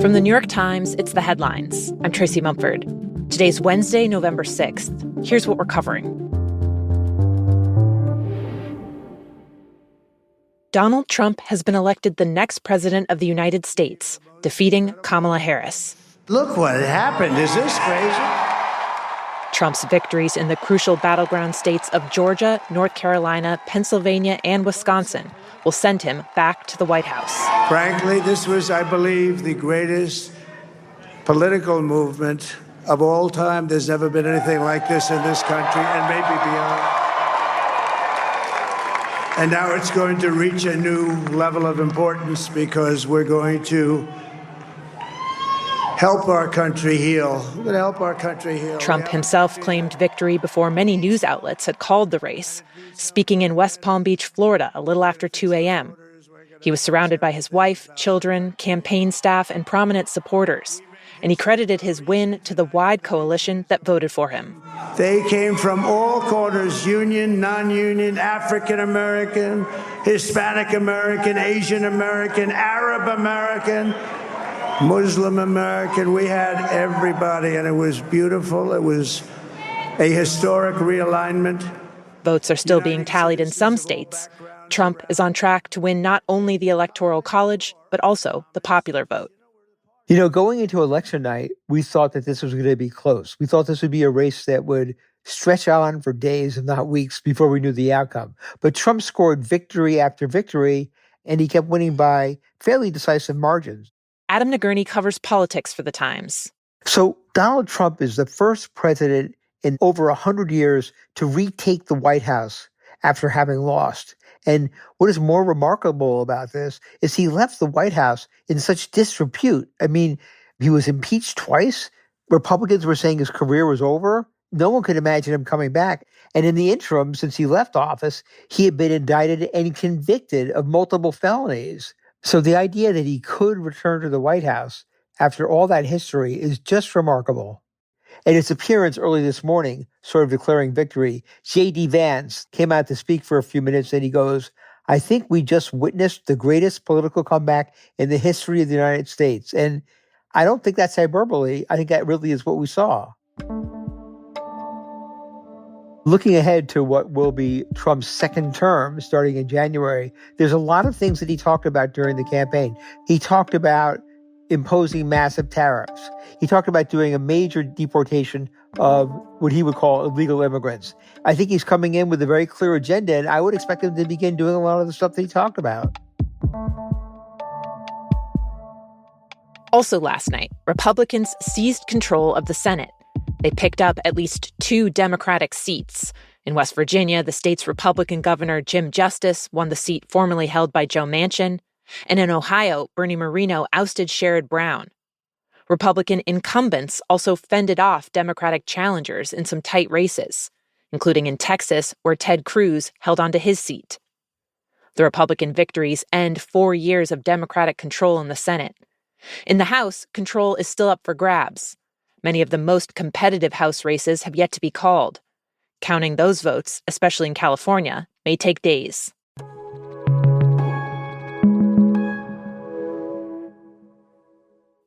From the New York Times, it's The Headlines. I'm Tracy Mumford. Today's Wednesday, November 6th. Here's what we're covering. Donald Trump has been elected the next president of the United States, defeating Kamala Harris. Look what happened. Is this crazy? Trump's victories in the crucial battleground states of Georgia, North Carolina, Pennsylvania, and Wisconsin will send him back to the White House. Frankly, this was, I believe, the greatest political movement of all time. There's never been anything like this in this country, and maybe beyond. And now it's going to reach a new level of importance because we're going to help our country heal. We're going to help our country heal. Trump himself claimed victory before many news outlets had called the race, speaking in West Palm Beach, Florida, a little after 2 a.m. He was surrounded by his wife, children, campaign staff, and prominent supporters, and he credited his win to the wide coalition that voted for him. They came from all corners, union, non-union, African-American, Hispanic-American, Asian-American, Arab-American, Muslim-American. We had everybody, and it was beautiful. It was a historic realignment. Votes are still being tallied in some states. Trump is on track to win not only the Electoral College, but also the popular vote. You know, going into election night, we thought that this was going to be close. We thought this would be a race that would stretch on for days, if not weeks, before we knew the outcome. But Trump scored victory after victory, and he kept winning by fairly decisive margins. Adam Nagurney covers politics for The Times. So Donald Trump is the first president in over 100 years to retake the White House after having lost. And what is more remarkable about this is he left the White House in such disrepute. I mean, he was impeached twice. Republicans were saying his career was over. No one could imagine him coming back. And in the interim, since he left office, he had been indicted and convicted of multiple felonies. So the idea that he could return to the White House after all that history is just remarkable. In his appearance early this morning, sort of declaring victory, J.D. Vance came out to speak for a few minutes and he goes, "I think we just witnessed the greatest political comeback in the history of the United States." And I don't think that's hyperbole. I think that really is what we saw. Looking ahead to what will be Trump's second term starting in January, there's a lot of things that he talked about during the campaign. He talked about imposing massive tariffs. He talked about doing a major deportation of what he would call illegal immigrants. I think he's coming in with a very clear agenda, and I would expect him to begin doing a lot of the stuff that he talked about. Also last night, Republicans seized control of the Senate. They picked up at least 2 Democratic seats. In West Virginia, the state's Republican governor, Jim Justice, won the seat formerly held by Joe Manchin. And in Ohio, Bernie Moreno ousted Sherrod Brown. Republican incumbents also fended off Democratic challengers in some tight races, including in Texas, where Ted Cruz held onto his seat. The Republican victories end 4 years of Democratic control in the Senate. In the House, control is still up for grabs. Many of the most competitive House races have yet to be called. Counting those votes, especially in California, may take days.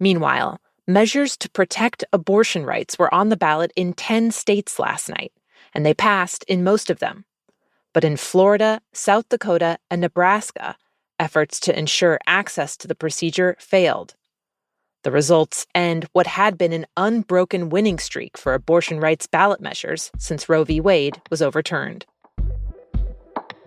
Meanwhile, measures to protect abortion rights were on the ballot in 10 states last night, and they passed in most of them. But in Florida, South Dakota, and Nebraska, efforts to ensure access to the procedure failed. The results end what had been an unbroken winning streak for abortion rights ballot measures since Roe v. Wade was overturned.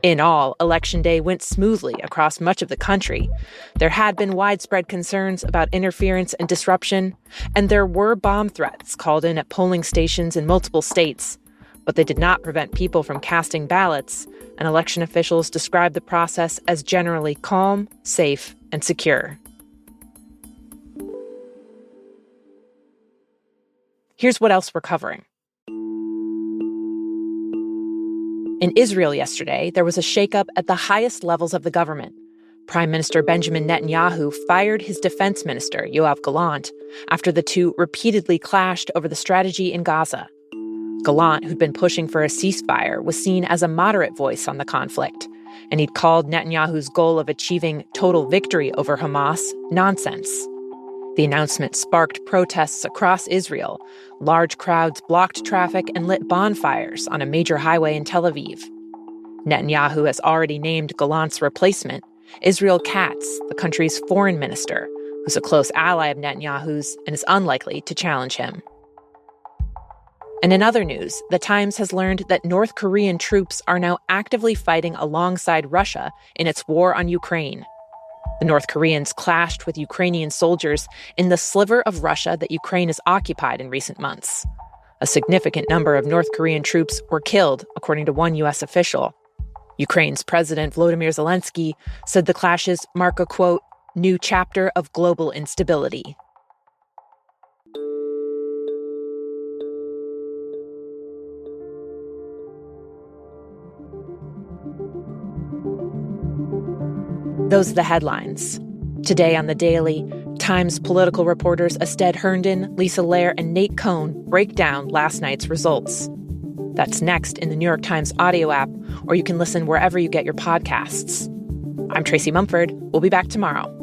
In all, Election Day went smoothly across much of the country. There had been widespread concerns about interference and disruption, and there were bomb threats called in at polling stations in multiple states. But they did not prevent people from casting ballots, and election officials described the process as generally calm, safe, and secure. Here's what else we're covering. In Israel yesterday, there was a shakeup at the highest levels of the government. Prime Minister Benjamin Netanyahu fired his defense minister, Yoav Gallant, after the two repeatedly clashed over the strategy in Gaza. Gallant, who'd been pushing for a ceasefire, was seen as a moderate voice on the conflict, and he'd called Netanyahu's goal of achieving total victory over Hamas nonsense. The announcement sparked protests across Israel. Large crowds blocked traffic and lit bonfires on a major highway in Tel Aviv. Netanyahu has already named Gallant's replacement, Israel Katz, the country's foreign minister, who's a close ally of Netanyahu's and is unlikely to challenge him. And in other news, The Times has learned that North Korean troops are now actively fighting alongside Russia in its war on Ukraine. The North Koreans clashed with Ukrainian soldiers in the sliver of Russia that Ukraine has occupied in recent months. A significant number of North Korean troops were killed, according to one U.S. official. Ukraine's President Volodymyr Zelensky said the clashes mark a, quote, new chapter of global instability. Those are the headlines. Today on The Daily, Times political reporters Ested Herndon, Lisa Lair, and Nate Cohn break down last night's results. That's next in the New York Times audio app, or you can listen wherever you get your podcasts. I'm Tracy Mumford. We'll be back tomorrow.